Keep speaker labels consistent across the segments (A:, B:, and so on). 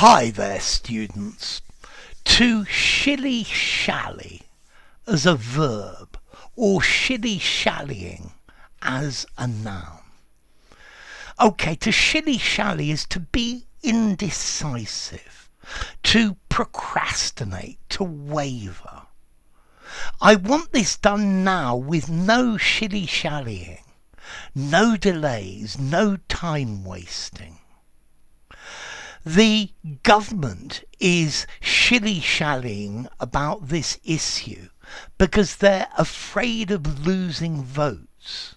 A: Hi there, students. To shilly shally as a verb or shilly shallying as a noun. Okay, to shilly shally is to be indecisive, to procrastinate, to waver. I want this done now with no shilly shallying, no delays, no time wasting. The government is shilly-shallying about this issue because they're afraid of losing votes.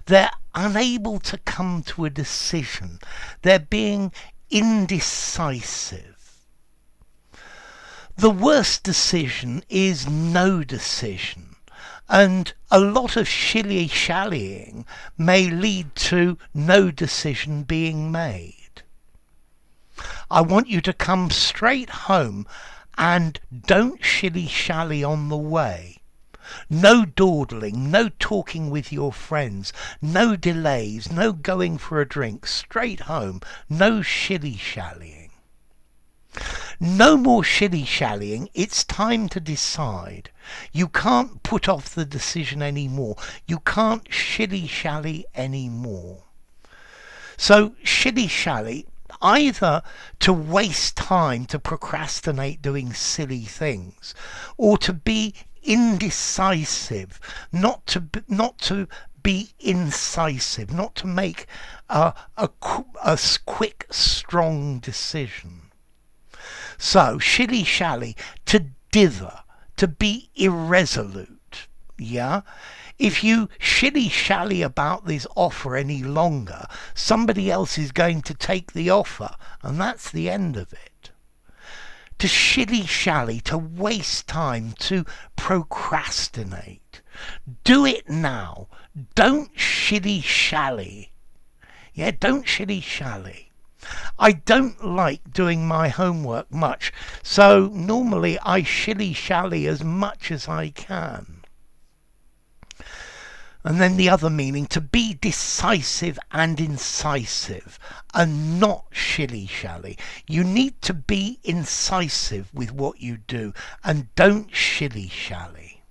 A: They're unable to come to a decision. They're being indecisive. The worst decision is no decision, and a lot of shilly-shallying may lead to no decision being made. I want you to come straight home and don't shilly-shally on the way. No dawdling, no talking with your friends, no delays, no going for a drink, straight home, no shilly-shallying. No more shilly-shallying, it's time to decide. You can't put off the decision anymore. You can't shilly-shally anymore. So shilly-shally, either to waste time, to procrastinate doing silly things, or to be indecisive, not to be incisive, not to make a quick, strong decision. So, shilly-shally, to dither, to be irresolute, yeah? If you shilly-shally about this offer any longer, somebody else is going to take the offer, and that's the end of it. To shilly-shally, to waste time, to procrastinate. Do it now. Don't shilly-shally. Yeah, don't shilly-shally. I don't like doing my homework much, so normally I shilly-shally as much as I can. And then the other meaning, to be decisive and incisive and not shilly-shally. You need to be incisive with what you do and don't shilly-shally.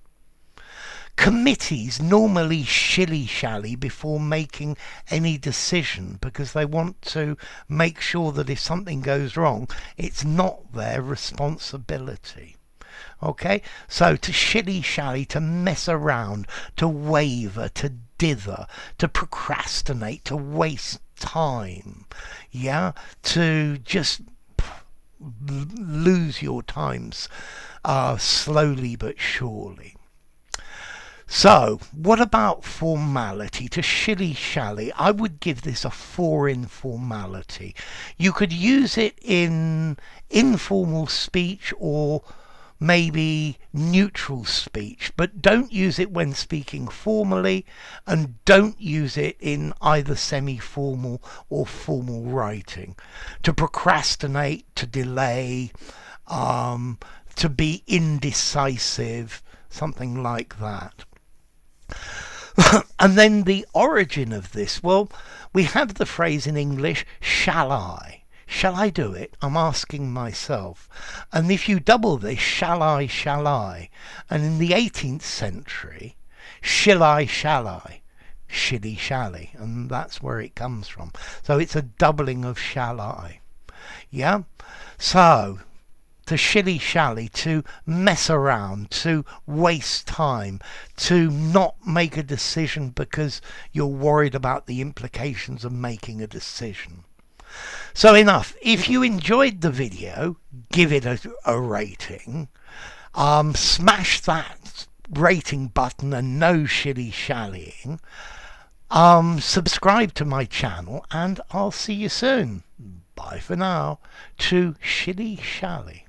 A: Committees normally shilly-shally before making any decision because they want to make sure that if something goes wrong, it's not their responsibility. Okay, so to shilly-shally, to mess around, to waver, to dither, to procrastinate, to waste time, yeah, to just lose your times slowly but surely. So, what about formality? To shilly-shally, I would give this a 4 in formality. You could use it in informal speech or maybe neutral speech, but don't use it when speaking formally, and don't use it in either semi-formal or formal writing. To procrastinate, to delay, to be indecisive, something like that. And then the origin of this, well, we have the phrase in English, shall I? Shall I do it? I'm asking myself. And if you double this, shall I, shall I? And in the 18th century, shall I, shilly-shally. And that's where it comes from. So it's a doubling of shall I. Yeah? So, to shilly-shally, to mess around, to waste time, to not make a decision because you're worried about the implications of making a decision. So enough. If you enjoyed the video, give it a rating. Smash that rating button and no shilly-shallying. Subscribe to my channel and I'll see you soon. Bye for now. To Shilly Shally.